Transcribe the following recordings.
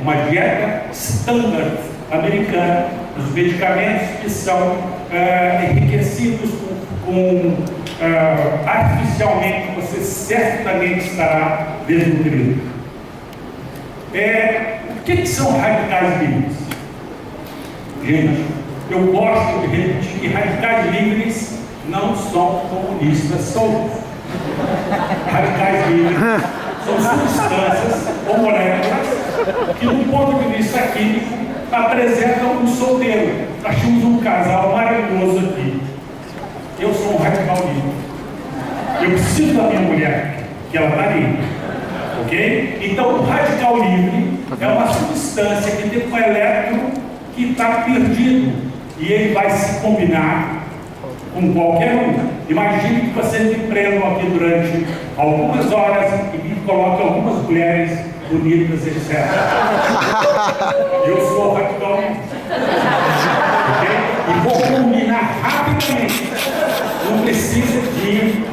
uma dieta standard americana, os medicamentos que são enriquecidos artificialmente, você certamente estará desnutrido. O que são radicais livres? Gente, eu gosto de repetir que radicais livres não são comunistas soltos. Radicais livres são substâncias ou moléculas que, do ponto de vista químico, apresentam um solteiro. Nós tínhamos um casal maravilhoso aqui. Eu sou um radical livre. Eu preciso da minha mulher, que ela está livre. Ok? Então, o radical livre é uma substância que tem um elétron que está perdido e ele vai se combinar com qualquer um. Imagine que você me prendam aqui durante algumas horas e me coloque algumas mulheres bonitas, etc. Eu sou radical livre. Okay? E vou combinar rapidamente. Não precisa de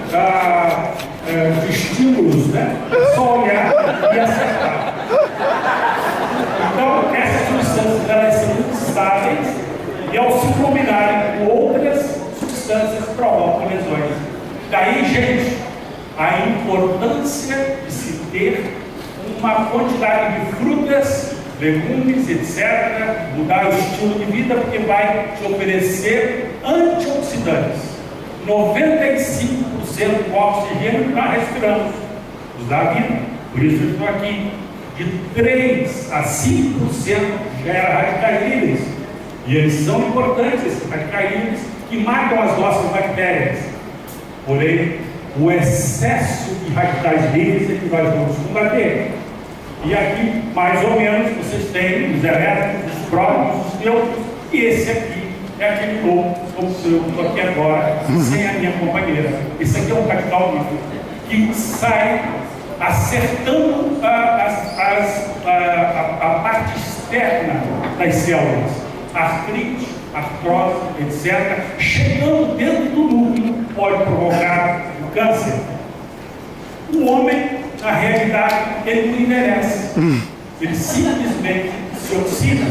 estímulos, né? Só olhar e acertar. Então, essas substâncias elas são muito estáveis e, ao se combinarem com outras substâncias, provocam lesões. Daí, gente, a importância de se ter uma quantidade de frutas, legumes, etc., mudar o estilo de vida, porque vai te oferecer antioxidantes. 95% do oxigênio que nós respiramos nos dá vida, por isso eu estou aqui. De 3 a 5% gera radicais livres, e eles são importantes, esses radicais livres, que matam as nossas bactérias. Porém, o excesso de radicais livres é que nós vamos combater. E aqui, mais ou menos, vocês têm os elétrons, os prótons, os nêutrons, e esse aqui é aquele novo, como eu estou aqui agora, sem a minha companheira. Esse aqui é um radical livre, que sai acertando a parte externa das células, artrite, artrose, etc., chegando dentro do núcleo, pode provocar o câncer. O homem, na realidade, ele não envelhece, ele simplesmente se oxida.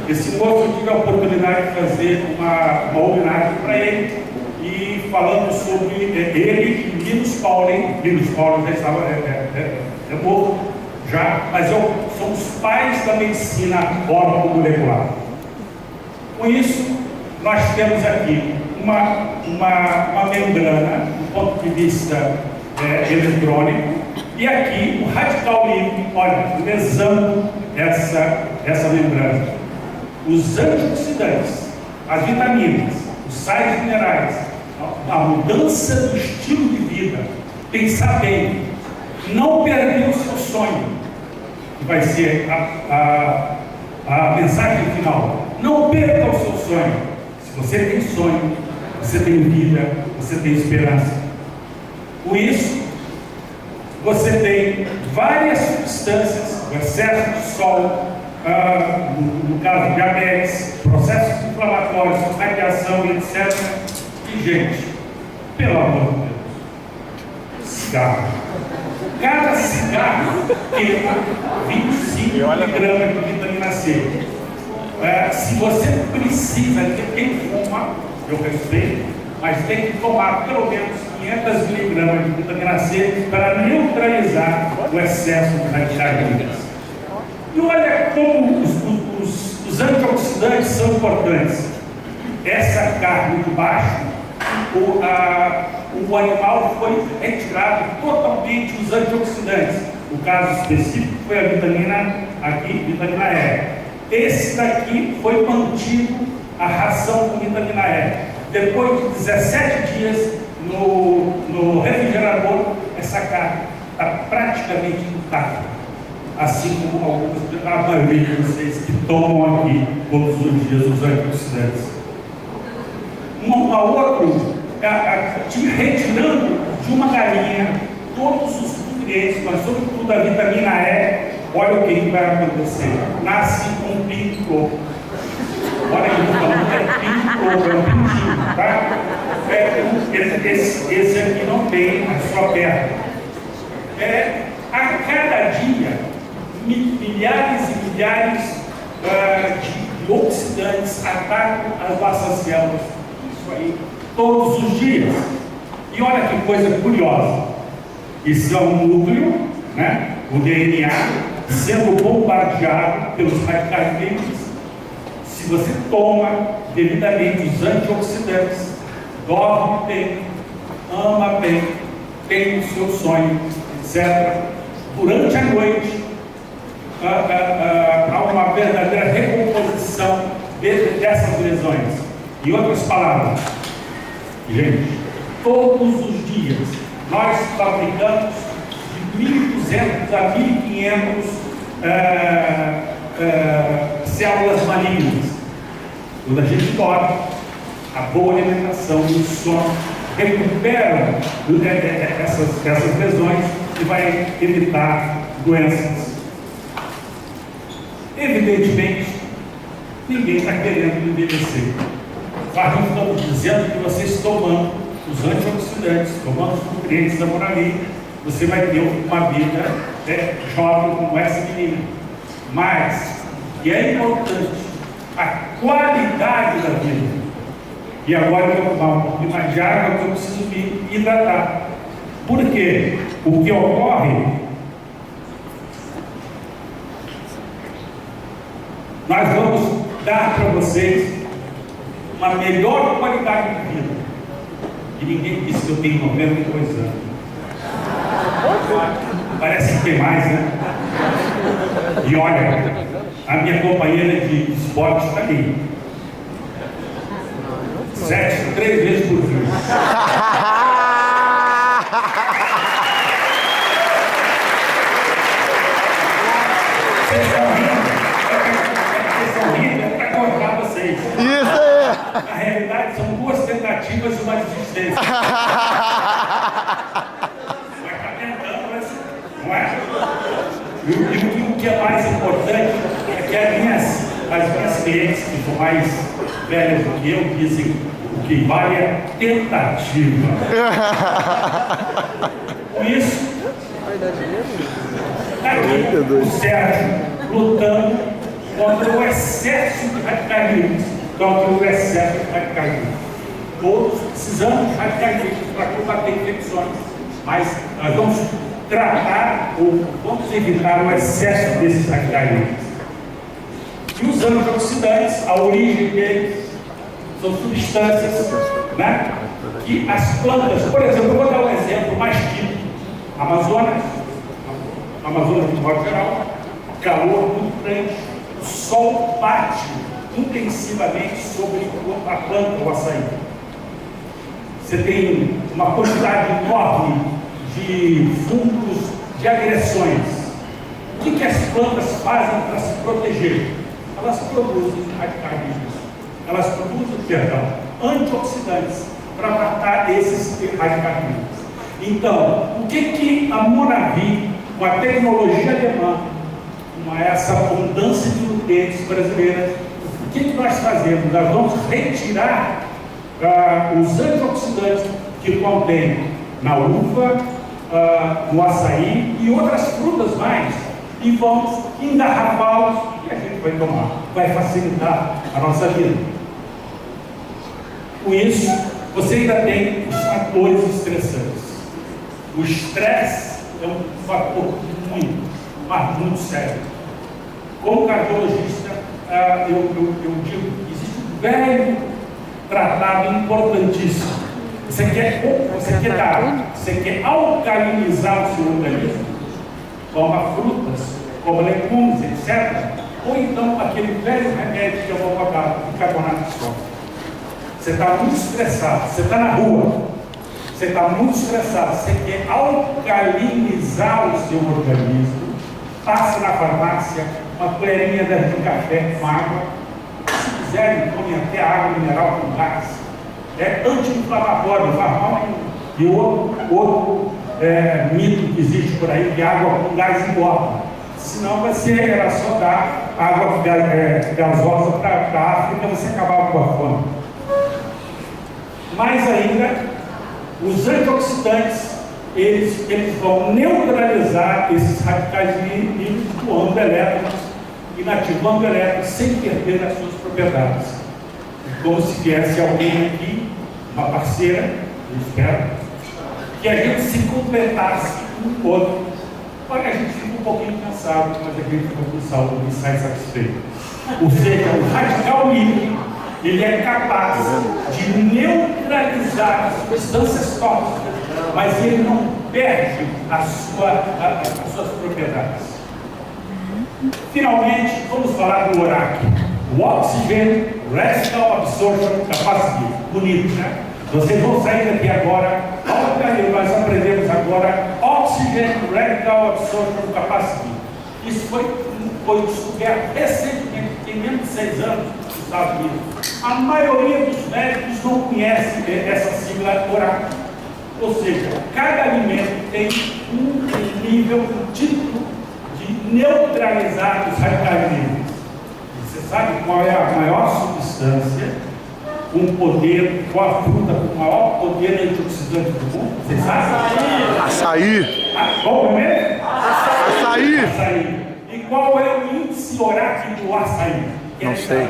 Esse moço, eu tive a oportunidade de fazer uma homenagem para ele, e falando sobre ele e Linus Pauling. Linus Pauling já estava morto já, mas são os pais da medicina ortomolecular. Com isso, nós temos aqui uma membrana do ponto de vista eletrônico, e aqui o radical livre, olha, lesando essa membrana. Os antioxidantes, as vitaminas, os sais minerais, a mudança do estilo de vida, pensar bem, não perder o seu sonho, que vai ser a mensagem final. Não perca o seu sonho. Se você tem sonho, você tem vida, você tem esperança. Com isso, você tem várias substâncias, o excesso de sol, no caso de diabetes, processos inflamatórios, radiação, etc. E, gente, pelo amor de Deus, cigarro. Cada cigarro tem 25 miligramas de vitamina C. Se você precisa, quem fuma, eu respeito, mas tem que tomar pelo menos 500 miligramas de vitamina C para neutralizar o excesso de radicais livres. E olha como os antioxidantes são importantes. Essa carne de baixo, o animal foi retirado totalmente os antioxidantes. O caso específico foi a vitamina E. Esse daqui foi mantido a ração com vitamina E. Depois de 17 dias no refrigerador, essa carne está praticamente intacta. Assim como a maioria de vocês que tomam aqui todos os dias os antioxidantes. Uma outra, retirando de uma galinha todos os nutrientes, mas sobretudo a vitamina E, olha o que vai acontecer. Nasce um pinto. Olha que eu estou falando, é pinto, é um pintinho, tá? Esse aqui não tem a sua perna. A cada dia, milhares e milhares de oxidantes atacam as nossas células. Isso aí, todos os dias. E olha que coisa curiosa. Isso é um núcleo, né? O DNA, sendo bombardeado pelos radicais livres. Se você toma devidamente os antioxidantes, dorme bem, ama bem, tem o seu sonho, etc. Durante a noite, há uma verdadeira recomposição dessas lesões. Em outras palavras, gente, todos os dias nós fabricamos de 1.200 a 1.500 células malignas. Quando a gente dorme, a boa alimentação e o sono recuperam essas lesões e vai evitar doenças. Evidentemente, ninguém está querendo envelhecer. Nós não estamos dizendo que vocês tomando os antioxidantes, tomando os nutrientes da moralia, você vai ter uma vida jovem como essa menina. Mas, e é importante, a qualidade da vida. E agora eu vou tomar um pouquinho mais de água que eu preciso me hidratar. Por quê? O que ocorre, nós vamos dar para vocês uma melhor qualidade de vida. E ninguém disse que eu tenho 92 anos. Parece que tem mais, né? E olha, a minha companheira de esporte está ali. 3 vezes por dia. Vocês estão rindo, é para contar vocês. Isso aí! Na realidade, são 2 tentativas e uma desistência. Vai estar tentando, mas não é? E o que é mais importante é que as minhas clientes, que são mais velhas do que eu, dizem o que vale é tentativa. Com isso, aqui o Sérgio lutando contra o excesso de radicalismo, contra o excesso de radicalismo. Todos precisamos de radicalismo para combater infecções, mas nós vamos tratar ou vamos evitar o excesso desses radicalismos. E os antioxidantes, a origem deles são substâncias, né, que as plantas, por exemplo, eu vou dar um exemplo mais típico: Amazonas de modo geral, calor muito grande, o sol bate intensivamente sobre a planta, o açaí. Você tem uma quantidade enorme de fungos, de agressões. O que as plantas fazem para se proteger? Elas produzem radicalismos. Elas produzem, antioxidantes para matar esses radicalismos. Então, o que a Monavi, com a tecnologia alemã, com essa abundância de nutrientes brasileiras, o que nós fazemos? Nós vamos retirar os antioxidantes que contém na uva, no açaí e outras frutas mais, e vamos engarrafá-los e a gente vai tomar. Vai facilitar a nossa vida. Com isso, você ainda tem os fatores estressantes. O estresse é um fator muito sério. Como cardiologista, eu digo que existe um velho tratado importantíssimo. Você quer alcalinizar o seu organismo? Toma frutas, como legumes, etc. Ou então aquele velho remédio que eu vou botar, bicarbonato de sódio. Você está muito estressado, você está na rua, você está muito estressado, você quer alcalinizar o seu organismo, passa na farmácia, uma colherinha de café com água, se quiserem, tomem até água mineral com gás. É anti-inflamatório, faz mal nenhum. E outro mito que existe por aí, que água com gás engorda. Senão era só dar água gasosa para a África, você acabava com a fome. Mais ainda, os antioxidantes eles vão neutralizar esses radicais livres doando elétrons, inativando elétrons sem perder as suas propriedades. Como se viesse alguém aqui, uma parceira, eu espero, que a gente se completasse um outro. Olha, a gente fica um pouquinho cansado, mas a gente fica com saúde e sai satisfeito. Ou seja, o radical livre, ele é capaz de neutralizar as substâncias tóxicas, mas ele não perde as suas propriedades. Finalmente, vamos falar do ORAC. O Oxygen Radical Absorption Capacity. Bonito, né? Vocês vão sair daqui agora. Olha, nós aprendemos agora Oxygen Radical Absorption Capacity. Isso foi descoberto recentemente, tem menos de 6 anos nos Estados Unidos. A maioria dos médicos não conhece essa sigla ORAC. Ou seja, cada alimento tem um nível, um tipo de neutralizar os radicais livres. Você sabe qual é a maior substância com poder, qual a fruta com o maior poder antioxidante do mundo? Você sabe? Açaí. Qual é mesmo? Açaí. Açaí. E qual é o índice ORAC do açaí? Não sei.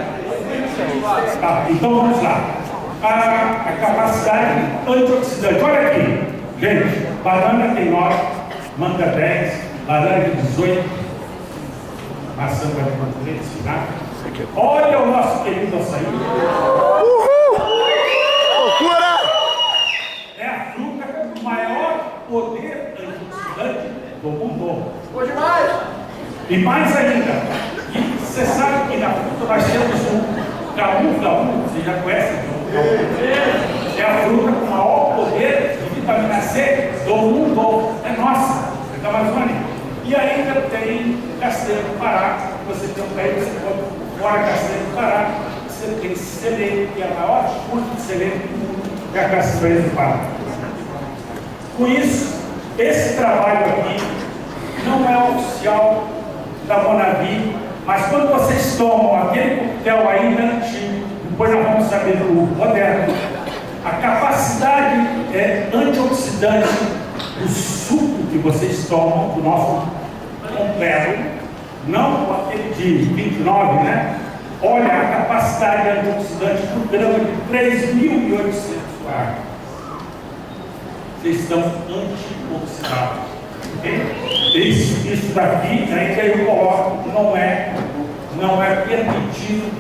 Tá, então vamos lá. A capacidade antioxidante. Olha aqui, gente, banana tem 9, manga 10, laranja 18, maçã vai ter 13, tá? Olha o nosso querido açaí. Uhul! Loucura! É a fruta com o maior poder antioxidante do mundo. Hoje mais! E mais ainda, e você sabe que na fruta nós temos um camu, você já conhece? É a fruta com o maior poder de vitamina C do mundo. É nossa, é da Amazônia. E ainda tem castanha do Pará. Você também, você pode fora castanha do Pará. Você tem selênio, que é a maior fonte de selênio do mundo, é a castanha do Pará. Com isso, esse trabalho aqui não é oficial da Monavi, mas quando vocês tomam aquele coquetel ainda antigo, depois nós vamos saber do moderno, a capacidade antioxidante do suco que vocês tomam, do nosso completo, não aquele de 29, né? Olha a capacidade antioxidante do grama de 3.800 ar. Vocês estão antioxidados. Isso daqui, ainda eu coloco, não é permitido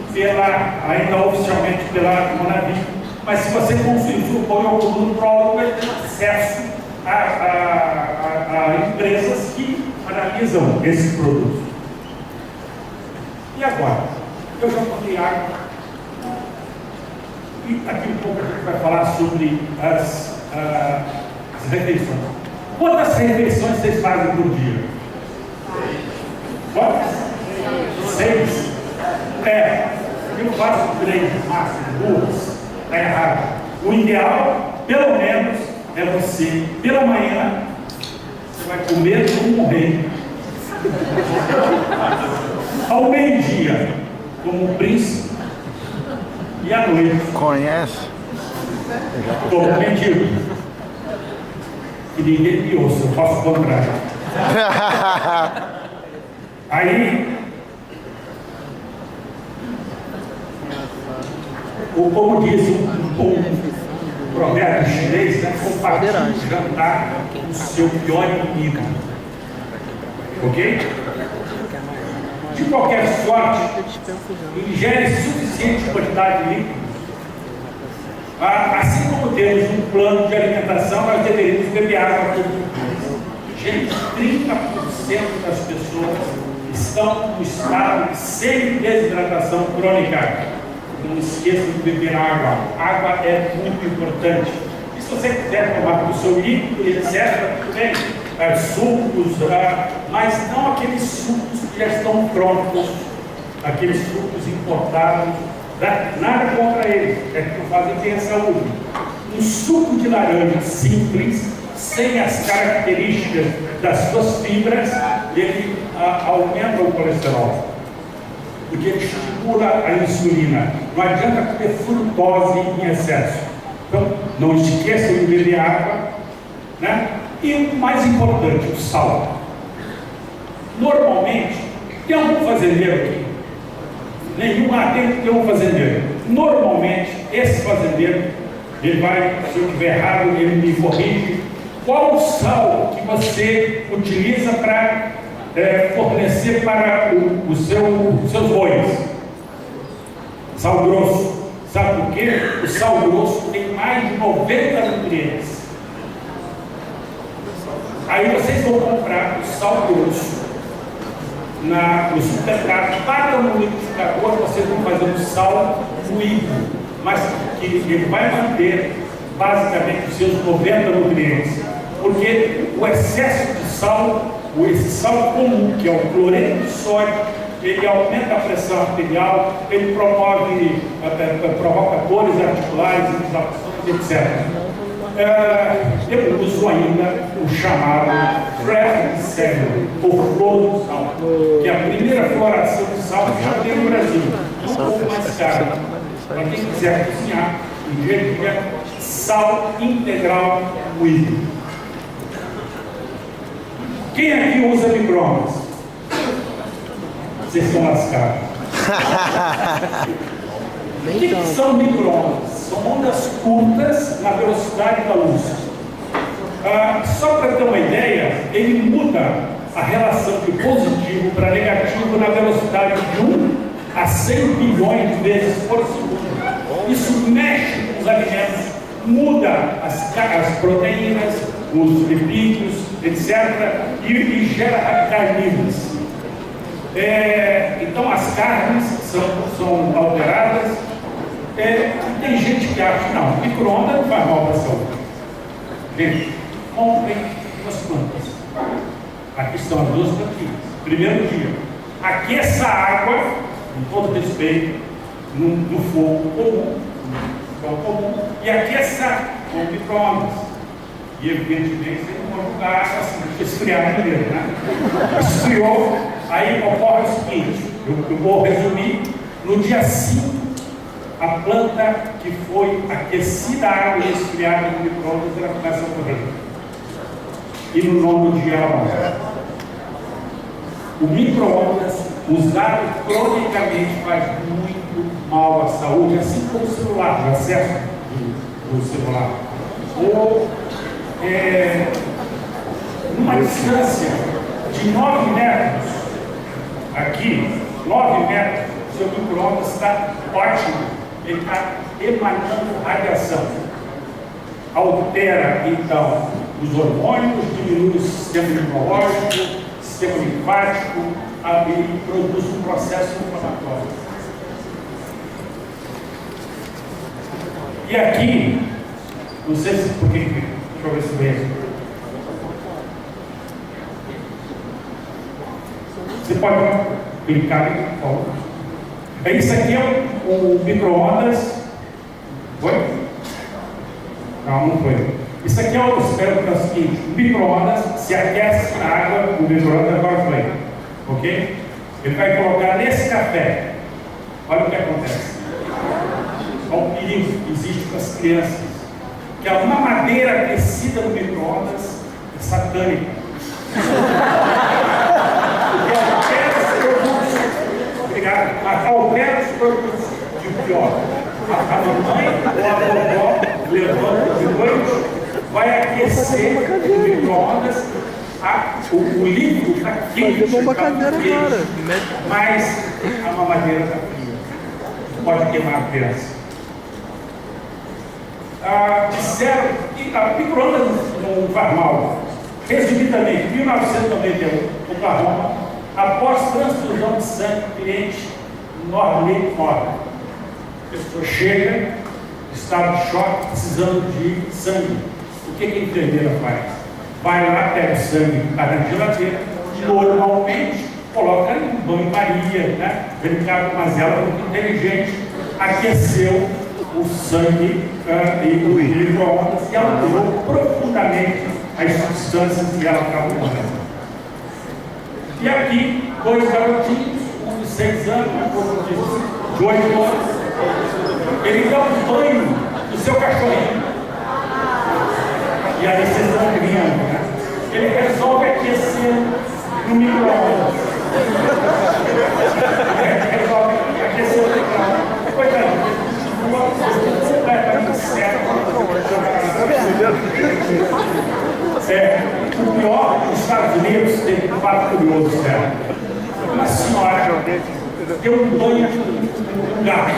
ainda oficialmente pela Monavi, mas se você supõe o produto próprio, vai ter acesso a empresas que analisam esse produto. E agora? Eu já contei água, e daqui um pouco a gente vai falar sobre as refeições. Quantas refeições vocês fazem por dia? Quantas? 6? Eu faço 3, máximo 2. Está errado. O ideal, pelo menos, é você, pela manhã, você vai comer como um rei. Ao meio-dia, como um príncipe. E à noite, Conhece? como um mendigo. Que ninguém me ouça, eu faço o contrário. Aí, como diz um provérbio chinês, né? Compartilhe o jantar com o seu pior inimigo. Ok? De qualquer sorte, ingere suficiente quantidade de líquido. Assim como temos um plano de alimentação, nós deveríamos beber água todo dia. Gente, 30% das pessoas estão no estado de semi-desidratação crônica. Não esqueçam de beber água. Água é muito importante. E se você quiser tomar o seu líquido, etc., tudo bem. Sucos, mas não aqueles sucos que já estão prontos, aqueles sucos importados. Nada contra eles, é que fazem bem a saúde. Um suco de laranja simples, sem as características das suas fibras, ele aumenta o colesterol, porque ele estimula a insulina. Não adianta comer frutose em excesso. Então, não esqueçam de beber água, né? E o mais importante, o sal. Normalmente, tem algum fazendeiro aqui? Nenhum, tem um fazendeiro. Normalmente, esse fazendeiro, ele vai, se eu estiver errado, ele me corrige. Qual o sal que você utiliza para fornecer para os seus bois? Sal grosso. Sabe por quê? O sal grosso tem mais de 90 nutrientes. Aí vocês vão comprar o sal grosso no supermercado, pagam no liquidificador, vocês vão fazer um sal moído, mas que ele vai manter basicamente os seus 90 nutrientes, porque o excesso de sal, esse sal comum, que é o cloreto de sódio, ele aumenta a pressão arterial, ele provoca dores articulares, etc. Eu uso ainda o chamado Craft Cell, ou flor do sal, que é a primeira floração de sal que já tem no Brasil, um pouco mais caro. Para quem quiser cozinhar, em gergelia, sal integral moído. Quem aqui usa micro-ondas? Vocês estão lascados. O que são micro-ondas? São ondas curtas na velocidade da luz. Só para ter uma ideia, ele muda a relação de positivo para negativo na velocidade de 1 a 100 bilhões de vezes por segundo. Isso mexe com os alimentos, muda as proteínas, os lipídios, etc. e gera radicais livres. Então as carnes são alteradas. Tem gente que acha que não, micro-ondas não faz mal para a saúde. Gente, comprem as plantas. Aqui estão as 2 plantinhas. Primeiro dia, aqueça a água, com todo respeito, no fogo comum, e aqueça com micro-ondas. E evidentemente você não pode jogar assim, esfriar primeiro, né? Esfriou, aí ocorre o seguinte, eu vou resumir, no dia 5, a planta que foi aquecida a água e esfriada no micro-ondas, ela começa a correr. E no nono dia ela morre. O micro-ondas, usado cronicamente, faz muito mal à saúde, assim como o celular, o acesso do celular. Ou numa distância de 9 metros, aqui, 9 metros, o seu micro-ondas está ótimo. Ele está emanando radiação. Altera, então, os hormônios, diminui o sistema imunológico, sistema linfático, e produz um processo inflamatório. E aqui, não sei se por que, deixa eu ver se veio. Você pode clicar aqui, por favor. Isso aqui é o micro-ondas. Foi? Não foi. Isso aqui é o seguinte: o micro-ondas se aquece na água, o micro-ondas agora foi. Ok? Ele vai colocar nesse café. Olha o que acontece. Olha o perigo que existe com as crianças. Que é uma madeira aquecida no micro-ondas é satânica. Porque altera os produtos. Obrigado. Altera os produtos de pior. A mamãe ou a vovó levanta de noite, vai aquecer o micro-ondas. O líquido está quente, mas a mamadeira está fria. Pode queimar a criança. Disseram que a micro-ondas não faz mal. Resumidamente, em 1991, Oklahoma, após transfusão de sangue, o cliente normalmente morre. A pessoa chega, estado de choque, precisando de sangue. O que a enfermeira faz? Vai lá, pega o sangue que está na geladeira, normalmente coloca em banho-maria, né? Brincado, mas ela muito inteligente, aqueceu o sangue e o micro-ondas e alterou profundamente as substâncias que ela estava usando. E aqui, 2 garotinhos, um de 6 anos, um de 8 anos, ele dá um banho no seu cachorrinho. E aí vocês estão criando, né? ele resolve aquecer no micro-ondas. Resolve aquecer no micro-ondas. Coitado, completamente certo. O pior, os Estados Unidos tem um fato curioso, certo? Uma senhora deu um banho no gato.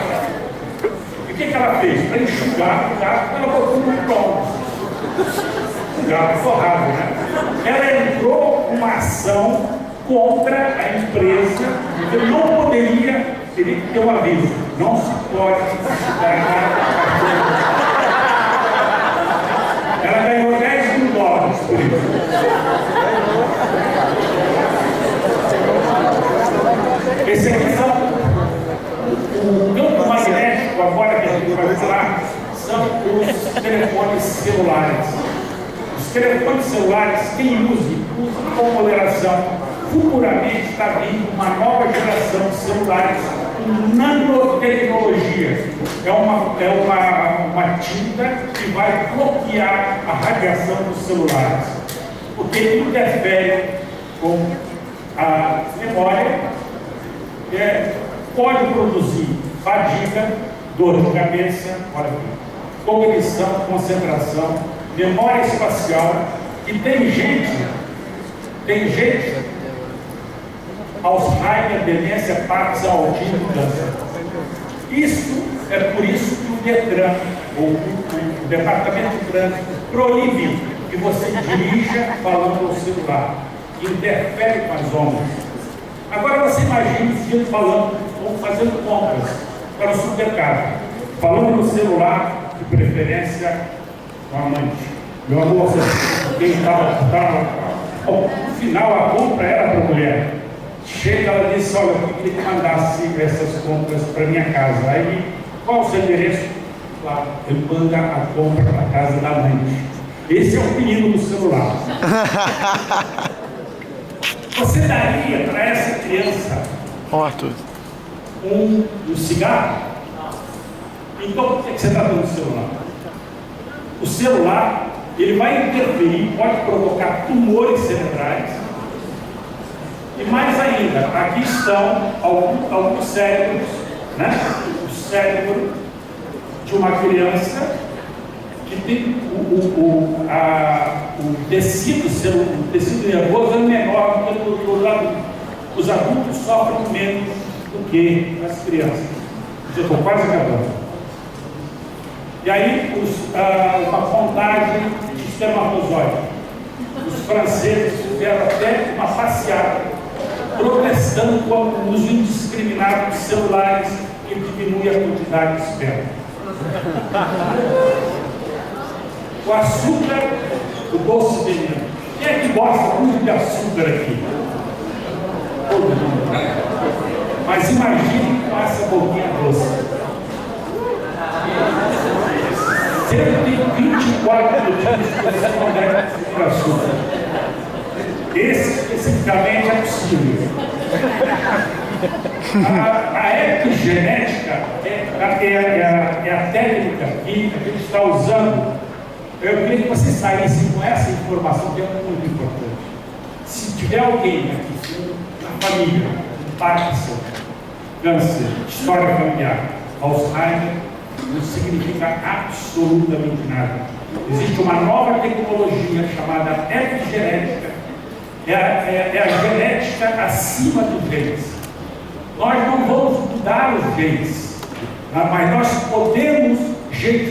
E o que ela fez? Para enxugar o gato, ela botou no micro-ondas. O gato forrado, né? Ela entrou com uma ação contra a empresa, que não poderia, teria que ter um aviso. Não se pode enxugar nada. Ela ganhou $10 mil por isso. Esse aqui são o campo magnético, agora que a gente vai falar, são os telefones celulares. Os telefones celulares, quem usa com moderação. Futuramente está vindo uma nova geração de celulares com nanotecnologia. É uma tinta que vai bloquear a radiação dos celulares, porque interfere com a memória, pode produzir fadiga, dor de cabeça, cognição, concentração, memória espacial, e tem gente, Alzheimer, demência, Parkinson, autismo, câncer. Isso é por isso que o Detran, ou o Departamento de Trânsito, proíbe que você dirija falando ao celular, que interfere com as ondas. Agora você imagine os filhos falando, ou fazendo compras para o supermercado, falando no celular, de preferência com a amante. Meu amor, quem estava. No final a compra era para a mulher. Chega, ela disse, olha, eu queria que mandasse essas compras para minha casa. Aí, qual o seu endereço? Claro, ele manda a compra para a casa da amante. Esse é o perigo do celular. Você daria para essa criança um cigarro? Então, por que você está dando o celular? O celular, ele vai interferir, pode provocar tumores cerebrais. E mais ainda, aqui estão alguns cérebros, né? O cérebro de uma criança que tem o tecido nervoso é menor do que o do adulto. Os adultos sofrem menos do que as crianças. Eu estou quase acabando. E aí, uma contagem de espermatozoide. Os franceses fizeram até uma passeata protestando com o uso indiscriminado de celulares que diminui a quantidade de esperma. O açúcar, o doce veneno. Quem é que gosta muito de açúcar aqui? Todo mundo. Mas imagine com essa boquinha doce. 124 motivos que você não deve consumir açúcar. Esse especificamente é possível. A epigenética é a técnica que a gente está usando. Eu queria que vocês saíssem com essa informação que é muito importante. Se tiver alguém aqui na família, Parkinson, câncer, história familiar, Alzheimer, não significa absolutamente nada. Existe uma nova tecnologia chamada epigenética. É a genética acima dos genes. Nós não vamos mudar os genes, mas nós podemos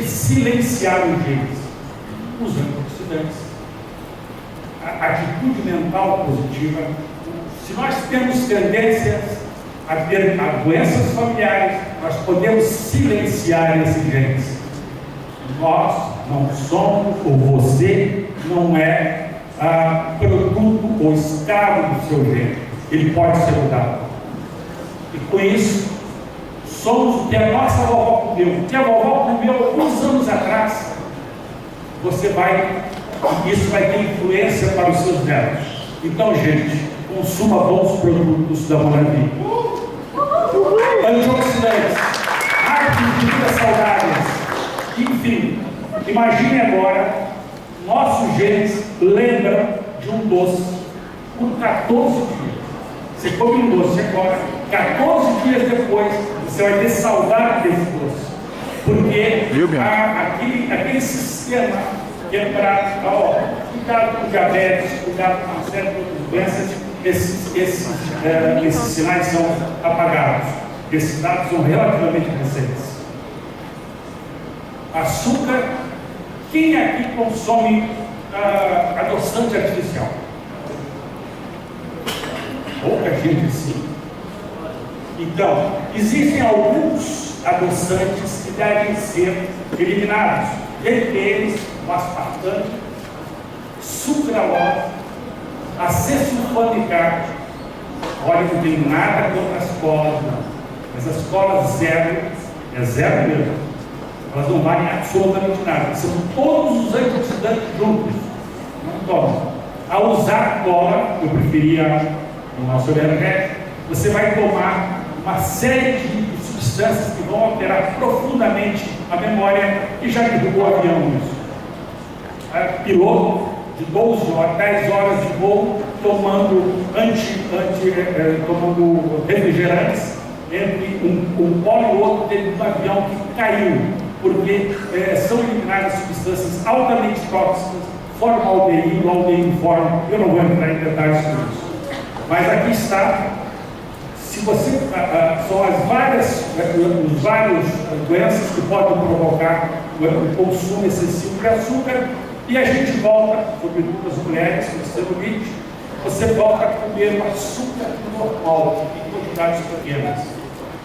silenciar os genes usando antioxidantes. A atitude mental positiva. Se nós temos tendências a ter doenças familiares, nós podemos silenciar esses genes. Nós não somos, ou você não é produto ou escravo do seu gene. Ele pode ser mudado. E com isso, somos o que a nossa vovó comeu. O que a vovó comeu alguns anos atrás, isso vai ter influência para os seus netos. Então, gente, consuma bons produtos da Moravi. Antioxidantes, árvores de vida saudáveis. Enfim, imagine agora, nossos genes lembram de um doce por 14 dias. Você come um doce agora, 14 dias depois, você vai ter saudade desse doce. Porque aquele sistema que é para cuidado com diabetes, cuidado com uma série de outras doenças, esses sinais são apagados. Esses dados são relativamente recentes. Açúcar, quem aqui consome adoçante artificial? Pouca gente sim. Então, existem alguns adoçantes que devem ser eliminados. Dentre eles, o aspartame, sucralose, acesulfame. Olha, não tem nada contra as colas, não. Mas as colas zero, é zero mesmo. Elas não valem absolutamente nada. São todos os antioxidantes juntos. Não tomam. Ao usar cola, eu preferia no nosso energético, você vai tomar uma série de substâncias que vão alterar profundamente a memória, e já derrubou o avião isso. Piloto de 12 horas, 10 horas de voo, tomando refrigerantes entre um polo e outro dentro do avião que caiu, porque são eliminadas substâncias altamente tóxicas, formaldeído, aldeinforme. Eu não vou entrar em detalhes sobre isso. Mas aqui está. Se você são as várias doenças que podem provocar o consumo excessivo de açúcar, e a gente volta, sobretudo as mulheres, você volta a comer o açúcar normal, em quantidades pequenas.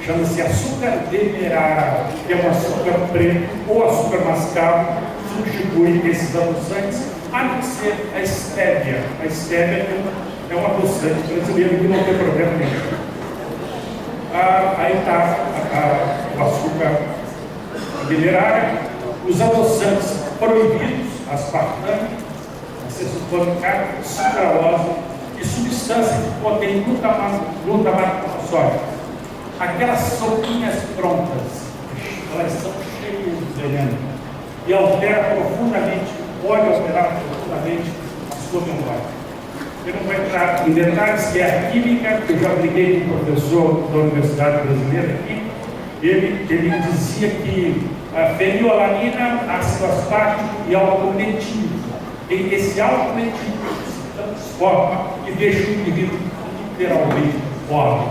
Chama-se açúcar demerara, que é um açúcar preto ou açúcar mascavo, substitui esses adoçantes, a não ser a estévia. A estévia é um adoçante brasileiro que não tem problema nenhum. Aí está o açúcar demerara, os adoçantes proibidos, aspartame, acesulfame, sucralose e substâncias que contêm glutamato monossódico. Aquelas sopinhas prontas, elas são cheias de veneno e altera profundamente, pode alterar profundamente a sua memória. Eu não vou entrar em detalhes, que é a química, que eu já briguei com o professor da Universidade Brasileira aqui. Ele dizia que a fenilalanina, ácido aspartico e álcool metílico. E esse álcool metílico se transforma e deixa o indivíduo literalmente pobre.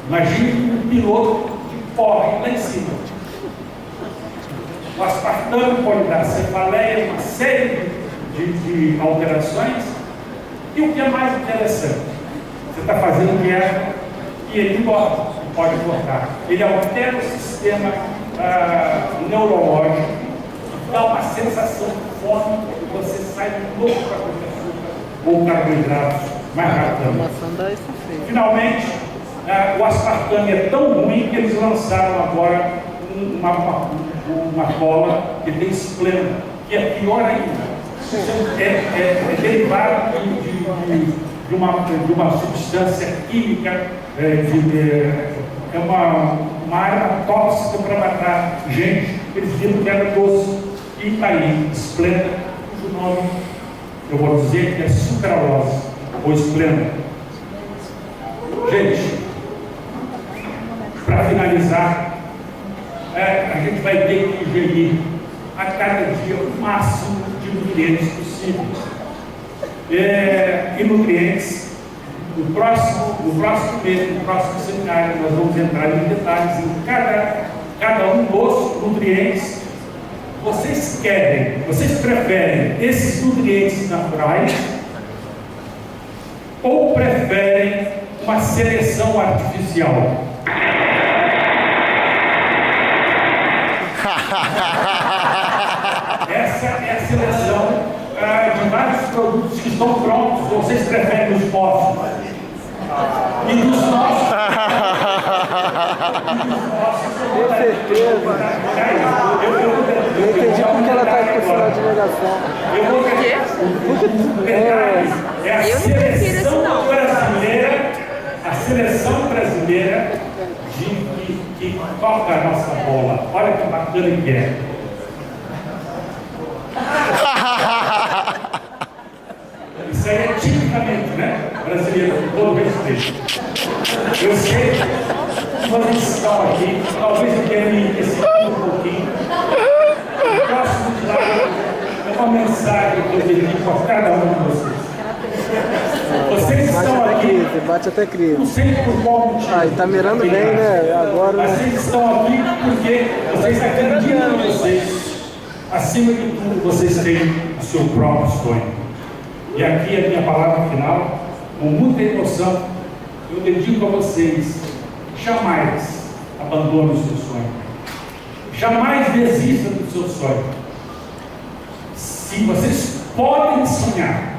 Imagine um piloto que corre lá em cima. O aspartame pode dar cefaleia, uma série de alterações. E o que é mais interessante? Você está fazendo guerra e ele pode cortar. Ele altera o sistema neurológico, dá uma sensação de fome e você sai louco para comer açúcar ou carboidratos mais rapidamente. Finalmente, o aspartame é tão ruim que eles lançaram agora uma cola que tem esplenda, que é pior ainda. É derivado de uma substância química, é uma arma tóxica para matar gente. Eles viram que era doce. E está aí, esplenda, cujo nome eu vou dizer que é sucralose ou esplenda. Gente, para finalizar, a gente vai ter que ingerir a cada dia o máximo de nutrientes possíveis. E nutrientes, no próximo mês, no próximo seminário, nós vamos entrar em detalhes em cada um dos nutrientes. Vocês preferem esses nutrientes naturais ou preferem uma seleção artificial? Essa é a seleção de vários produtos que estão prontos. Vocês preferem os nossos? E dos nossos? Com certeza. Eu entendi porque ela está expulsando a delegação. Por quê? É a seleção brasileira que toca a nossa bola. Olha que bacana que é. Isso aí é tipicamente, né? Brasileiro, com todo respeito. Eu sei que vocês estão aqui, talvez eu tenha me esquecido um pouquinho. O próximo slide é uma mensagem que eu dedico a cada um de vocês. Vocês estão aqui, Bate até crise. não sei por qual motivo. Ah, e tá mirando bem, né? Agora, Mas né? vocês estão aqui porque vocês acreditam em vocês. Acima de tudo, vocês têm o seu próprio sonho. E aqui a minha palavra final, com muita emoção, eu dedico a vocês: jamais abandone o seu sonho. Jamais desista do seu sonho. Se vocês podem sonhar,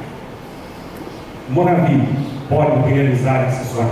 Moravi pode realizar esse sonho.